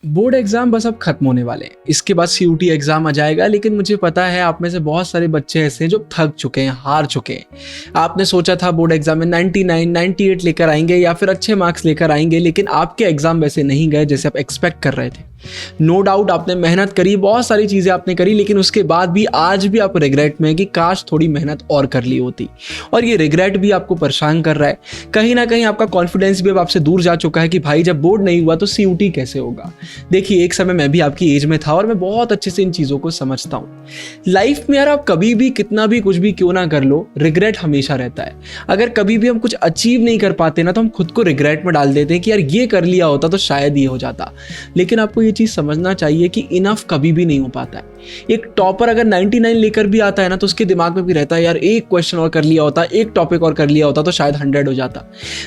Board exam बस अब खत्म होने वाले हैं। इसके बाद सीयूटी एग्जाम आ जाएगा, लेकिन मुझे पता है आप में से बहुत सारे बच्चे ऐसे हैं जो थक चुके हैं, हार चुके हैं। आपने सोचा था बोर्ड एग्जाम में 99, 98 लेकर आएंगे या फिर अच्छे मार्क्स लेकर आएंगे, लेकिन आपके एग्जाम वैसे नहीं गए जैसे आप एक्सपेक्ट कर रहे थे। नो डाउट आपने मेहनत करी, बहुत सारी चीज़ें आपने करी, लेकिन उसके बाद भी आज भी आप रिग्रेट में हैं कि काश थोड़ी मेहनत और कर ली होती। और ये रिग्रेट भी आपको परेशान कर रहा है। कहीं ना कहीं आपका कॉन्फिडेंस भी अब आपसे दूर जा चुका है कि भाई जब बोर्ड नहीं हुआ तो सीयूटी कैसे होगा। देखिए, एक समय मैं भी आपकी एज में था और मैं बहुत अच्छे से इन चीज़ों को समझता हूँ। लाइफ में यार आप कभी भी कितना भी कुछ भी क्यों ना कर लो, रिग्रेट हमेशा रहता है। अगर कभी भी हम कुछ अचीव नहीं कर पाते ना, तो हम खुद को रिग्रेट में डाल देते हैं कि यार ये कर लिया होता तो शायद ये हो जाता। लेकिन आपको ये चीज़ समझना चाहिए कि इनफ कभी भी नहीं हो पाता है। एक टॉपर अगर 99 लेकर भी आता है ना, तो उसके दिमाग में भी रहता है यार एक क्वेश्चन और कर लिया होता, एक टॉपिक और कर लिया होता तो शायद 100 हो जाता।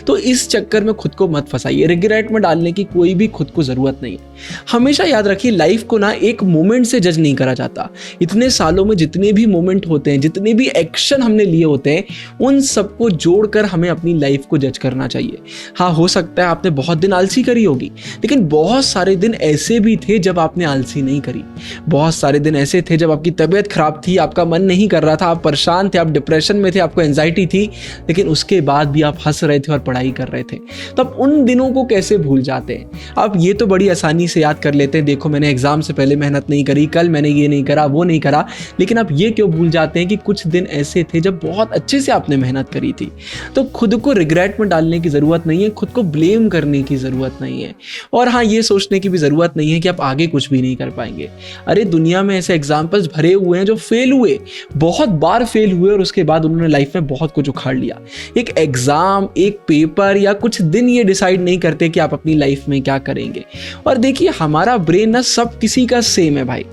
तो इस चक्कर में खुद को मत फंसाइए, रिग्रेट में डालने की कोई भी खुद को ज़रूरत नहीं है। हमेशा याद रखिए, लाइफ को ना एक मोमेंट से जज नहीं करा जाता। इतने सालों में जितने भी मोमेंट होते हैं, जितने भी एक्शन हमने लिए होते हैं, उन सबको जोड़कर हमें अपनी लाइफ को जज करना चाहिए। हाँ, हो सकता है आपने बहुत दिन आलसी करी होगी, लेकिन बहुत सारे दिन ऐसे भी थे जब आपने आलसी नहीं करी। बहुत सारे दिन ऐसे थे जब आपकी तबीयत खराब थी, आपका मन नहीं कर रहा था, आप परेशान थे, आप डिप्रेशन में थे, आपको एंजाइटी थी, लेकिन उसके बाद भी आप हंस रहे थे और पढ़ाई कर रहे थे। तो आप उन दिनों को कैसे भूल जाते हैं? आप ये तो बड़ी आसानी से याद कर लेते हैं, देखो मैंने एग्जाम से पहले मेहनत नहीं करी, कल मैंने ये नहीं करा, वो नहीं करा, लेकिन आप ये क्यों भूल जाते हैं कि कुछ दिन ऐसे थे जब बहुत अच्छे से आपने मेहनत करी थी। तो खुद को रिग्रेट में डालने की ज़रूरत नहीं है, खुद को ब्लेम करने की ज़रूरत नहीं है। और हाँ, ये सोचने की भी ज़रूरत नहीं है कि आप आगे कुछ भी नहीं कर पाएंगे। अरे दुनिया में ऐसे एग्जाम्पल्स भरे हुए हैं जो फेल हुए, बहुत बार फेल हुए और उसके बाद उन्होंने लाइफ में बहुत कुछ उखाड़ लिया। एक एग्जाम, एक पेपर या कुछ दिन ये डिसाइड नहीं करते कि आप अपनी लाइफ में क्या करेंगे। और देखिए, हमारा ब्रेन ना सब किसी का सेम है भाई।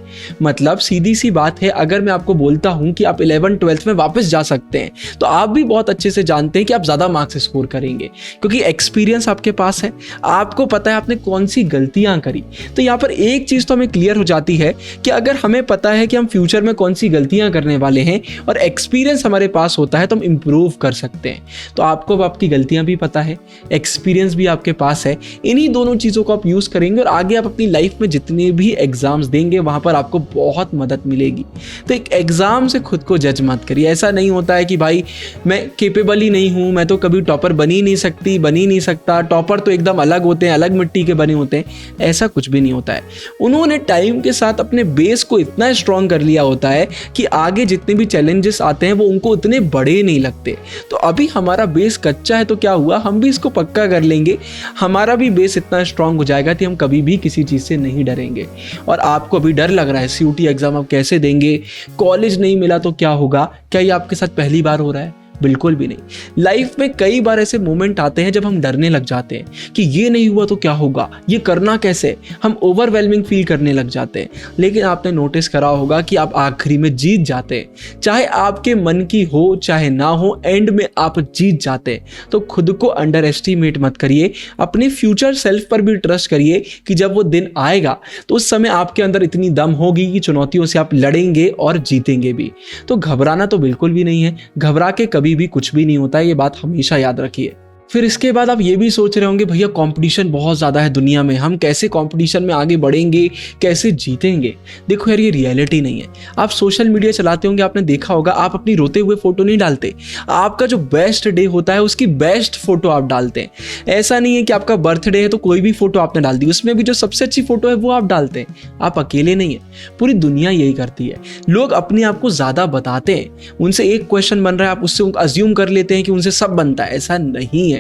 मतलब सीधी सी बात है, अगर मैं आपको बोलता हूं कि आप 11th 12th में वापस जा सकते हैं, तो आप भी बहुत अच्छे से जानते हैं कि आप ज़्यादा मार्क्स स्कोर करेंगे, क्योंकि एक्सपीरियंस आपके पास है, आपको पता है आपने कौन सी गलतियां करी। तो यहाँ पर एक चीज़ तो हमें क्लियर हो जाती है कि अगर हमें पता है कि हम फ्यूचर में कौन सी गलतियां करने वाले हैं और एक्सपीरियंस हमारे पास होता है, तो हम इम्प्रूव कर सकते हैं। तो आपको अब आपकी गलतियां भी पता है, एक्सपीरियंस भी आपके पास है, इन्हीं दोनों चीज़ों को आप यूज़ करेंगे और आगे आप अपनी लाइफ में जितने भी एग्जाम्स देंगे वहाँ पर आपको बहुत मदद मिलेगी। तो एक एग्ज़ाम से खुद को जज मत करिए। ऐसा नहीं होता है कि भाई मैं केपेबल ही नहीं हूँ, मैं तो कभी टॉपर बन ही नहीं सकती, बन ही नहीं सकता, टॉपर तो एकदम अलग होते हैं, अलग मिट्टी के बने होते हैं। ऐसा कुछ भी नहीं होता है। उन्होंने टाइम के साथ अपने बेस को इतना स्ट्रॉन्ग कर लिया होता है कि आगे जितने भी चैलेंजेस आते हैं वो उनको उतने बड़े नहीं लगते। तो अभी हमारा बेस कच्चा है, तो क्या हुआ, हम भी इसको पक्का कर लेंगे, हमारा भी बेस इतना स्ट्रॉन्ग हो जाएगा कि हम कभी भी किसी चीज़ से नहीं डरेंगे। और आपको अभी डर लग रहा है सीयूटी एग्जाम आप कैसे देंगे, कॉलेज नहीं मिला तो क्या होगा, क्या ये आपके साथ पहली बार हो रहा है? बिल्कुल भी नहीं। लाइफ में कई बार ऐसे मोमेंट आते हैं जब हम डरने लग जाते हैं कि ये नहीं हुआ तो क्या होगा, ये करना कैसे, हम ओवरवेलमिंग फील करने लग जाते हैं। लेकिन आपने नोटिस करा होगा कि आप आखिरी में जीत जाते हैं, चाहे आपके मन की हो चाहे ना हो, एंड में आप जीत जाते हैं। तो खुद को अंडर एस्टिमेट मत करिए, अपने फ्यूचर सेल्फ पर भी ट्रस्ट करिए कि जब वो दिन आएगा तो उस समय आपके अंदर इतनी दम होगी कि चुनौतियों से आप लड़ेंगे और जीतेंगे भी। तो घबराना तो बिल्कुल भी नहीं है, घबरा के कभी भी कुछ भी नहीं होता है, ये बात हमेशा याद रखिए। फिर इसके बाद आप ये भी सोच रहे होंगे भैया कंपटीशन बहुत ज़्यादा है दुनिया में, हम कैसे कंपटीशन में आगे बढ़ेंगे, कैसे जीतेंगे। देखो यार, ये रियलिटी नहीं है। आप सोशल मीडिया चलाते होंगे, आपने देखा होगा आप अपनी रोते हुए फोटो नहीं डालते, आपका जो बेस्ट डे होता है उसकी बेस्ट फोटो आप डालते हैं। ऐसा नहीं है कि आपका बर्थडे है तो कोई भी फोटो आपने डाल दी, उसमें भी जो सबसे अच्छी फोटो है वो आप डालते हैं। आप अकेले नहीं है, पूरी दुनिया यही करती है। लोग अपने आप को ज़्यादा बताते हैं, उनसे एक क्वेश्चन बन रहा है, आप उससे अज्यूम कर लेते हैं कि उनसे सब बनता है। ऐसा नहीं है।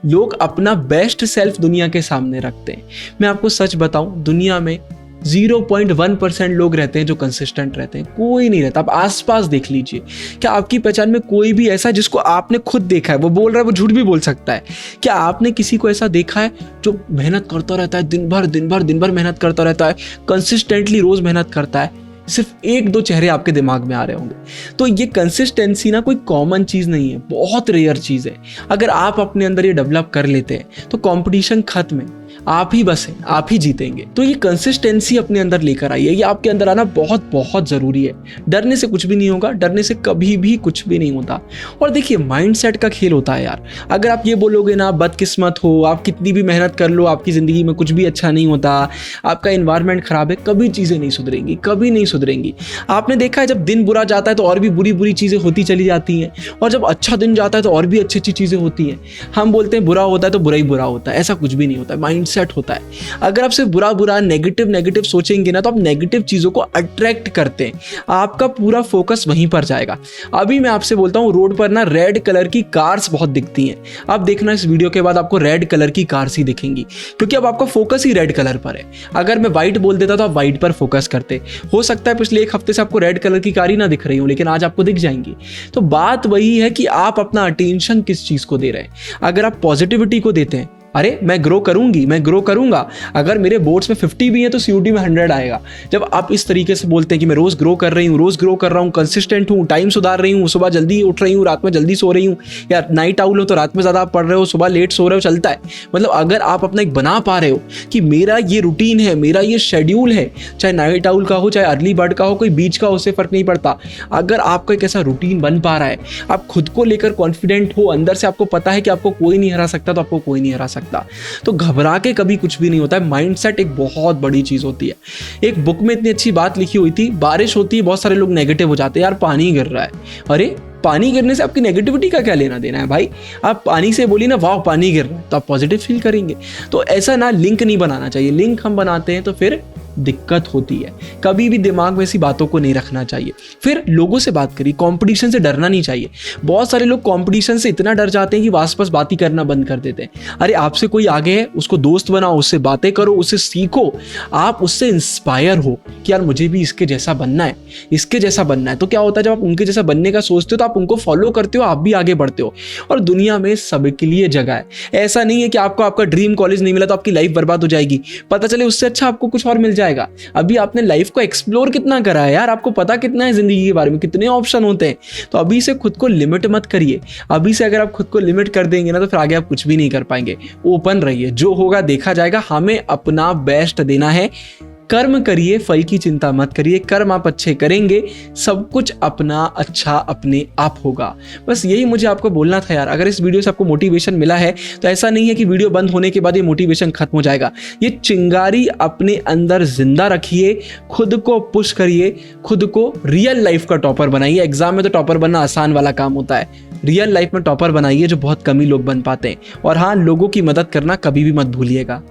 लोग अपना बेस्ट सेल्फ दुनिया के सामने रखते हैं। मैं आपको सच बताऊं, दुनिया में 0.1% लोग रहते हैं जो कंसिस्टेंट रहते हैं, कोई नहीं रहता। आप आसपास देख लीजिए, क्या आपकी पहचान में कोई भी ऐसा जिसको आपने खुद देखा है, वो बोल रहा है, वो झूठ भी बोल सकता है। क्या आपने किसी को ऐसा देखा है जो मेहनत करता रहता है, दिन भर मेहनत करता रहता है, कंसिस्टेंटली रोज मेहनत करता है? सिर्फ एक दो चेहरे आपके दिमाग में आ रहे होंगे। तो ये कंसिस्टेंसी ना कोई कॉमन चीज़ नहीं है, बहुत रेयर चीज़ है। अगर आप अपने अंदर ये डेवलप कर लेते हैं तो कंपटीशन खत्म है। आप ही बस हैं, आप ही जीतेंगे। तो ये कंसिस्टेंसी अपने अंदर लेकर आइए, ये आपके अंदर आना बहुत बहुत जरूरी है। डरने से कुछ भी नहीं होगा, डरने से कभी भी कुछ भी नहीं होता। और देखिए माइंडसेट का खेल होता है यार। अगर आप ये बोलोगे ना बदकिस्मत हो, आप कितनी भी मेहनत कर लो, आपकी ज़िंदगी में कुछ भी अच्छा नहीं होता, आपका इन्वायरमेंट खराब है, कभी चीज़ें नहीं सुधरेंगी, कभी नहीं सुधरेंगी। आपने देखा है जब दिन बुरा जाता है तो और भी बुरी बुरी चीज़ें होती चली जाती हैं, और जब अच्छा दिन जाता है तो और भी अच्छी अच्छी चीज़ें होती हैं। हम बोलते हैं बुरा होता है तो बुरा ही बुरा होता है, ऐसा कुछ भी नहीं होता है, माइंडसेट होता है। अगर आप सिर्फ बुरा बुरा नेगेटिव सोचेंगे ना तो आप नेगेटिव चीज़ों को अट्रैक्ट करते हैं, आपका पूरा फोकस वहीं पर जाएगा। अभी मैं आपसे बोलता हूँ रोड पर ना रेड कलर की कार्स बहुत दिखती हैं, आप देखना इस वीडियो के बाद आपको रेड कलर की कार्स ही दिखेंगी, क्योंकि अब आपका फोकस ही रेड कलर पर है। अगर मैं वाइट बोल देता तो आप वाइट पर फोकस करते। हो सकता है पिछले एक हफ्ते से आपको रेड कलर की कार ही ना दिख रही हो, लेकिन आज आपको दिख जाएंगी। तो बात वही है कि आप अपना अटेंशन किस चीज़ को दे रहे हैं। अगर आप पॉजिटिविटी को देते हैं, अरे मैं ग्रो करूंगी, मैं ग्रो करूंगा, अगर मेरे बोर्ड्स में 50 भी है तो सीयूटी में 100 आएगा। जब आप इस तरीके से बोलते हैं कि मैं रोज ग्रो कर रही हूँ, रोज ग्रो कर रहा हूँ, कंसिस्टेंट हूँ, टाइम सुधार रही हूँ, सुबह जल्दी उठ रही हूँ, रात में जल्दी सो रही हूँ, या नाइट आउल हो तो रात में ज़्यादा आप पढ़ रहे हो, सुबह लेट सो रहे हो, चलता है। मतलब अगर आप अपना एक बना पा रहे हो कि मेरा ये रूटीन है, मेरा ये शेड्यूल है, चाहे नाइट आउल का हो, चाहे अर्ली बर्ड का हो, कोई बीच का हो, उससे फर्क नहीं पड़ता। अगर आपका एक ऐसा रूटीन बन पा रहा है, आप खुद को लेकर कॉन्फिडेंट हो, अंदर से आपको पता है कि आपको कोई नहीं हरा सकता, तो आपको कोई नहीं हरा सकता। तो घबरा के कभी कुछ भी नहीं होता है। माइंडसेट एक बहुत बड़ी चीज होती है। एक बुक में इतनी अच्छी बात लिखी हुई थी, बारिश होती है बहुत सारे लोग नेगेटिव हो जाते हैं, यार पानी गिर रहा है। अरे पानी गिरने से आपकी नेगेटिविटी का क्या लेना देना है भाई। आप पानी से बोली ना वाह पानी गिर रहा है, तो आप पॉजिटिव फील करेंगे। तो ऐसा ना लिंक नहीं बनाना चाहिए, लिंक हम बनाते हैं तो फिर दिक्कत होती है। कभी भी दिमाग में ऐसी बातों को नहीं रखना चाहिए। फिर लोगों से बात करिए, कंपटीशन से डरना नहीं चाहिए। बहुत सारे लोग कंपटीशन से इतना डर जाते हैं कि वापस बात ही करना बंद कर देते हैं। अरे आपसे कोई आगे है, उसको दोस्त बनाओ, उससे बातें करो, उससे सीखो, आप उससे इंस्पायर हो कि यार मुझे भी इसके जैसा बनना है, इसके जैसा बनना है। तो क्या होता है जब आप उनके जैसा बनने का सोचते हो तो आप उनको फॉलो करते हो, आप भी आगे बढ़ते हो। और दुनिया में सबके लिए जगह है। ऐसा नहीं है कि आपको आपका ड्रीम कॉलेज नहीं मिला तो आपकी लाइफ बर्बाद हो जाएगी, पता चले उससे अच्छा आपको कुछ और मिल जाएगा। अभी आपने लाइफ को एक्सप्लोर कितना करा है यार, आपको पता कितना है जिंदगी के बारे में, कितने ऑप्शन होते हैं। तो अभी से खुद को लिमिट मत करिए। अभी से अगर आप खुद को लिमिट कर देंगे ना तो फिर आगे आप कुछ भी नहीं कर पाएंगे। ओपन रहिए, जो होगा देखा जाएगा। हमें अपना बेस्ट देना है। कर्म करिए, फल की चिंता मत करिए। कर्म आप अच्छे करेंगे, सब कुछ अपना अच्छा अपने आप होगा। बस यही मुझे आपको बोलना था यार। अगर इस वीडियो से आपको मोटिवेशन मिला है तो ऐसा नहीं है कि वीडियो बंद होने के बाद ये मोटिवेशन खत्म हो जाएगा। ये चिंगारी अपने अंदर जिंदा रखिए, खुद को पुश करिए, खुद को रियल लाइफ का टॉपर बनाइए। एग्जाम में तो टॉपर बनना आसान वाला काम होता है, रियल लाइफ में टॉपर बनाइए, जो बहुत कम ही लोग बन पाते हैं। और हाँ, लोगों की मदद करना कभी भी मत भूलिएगा।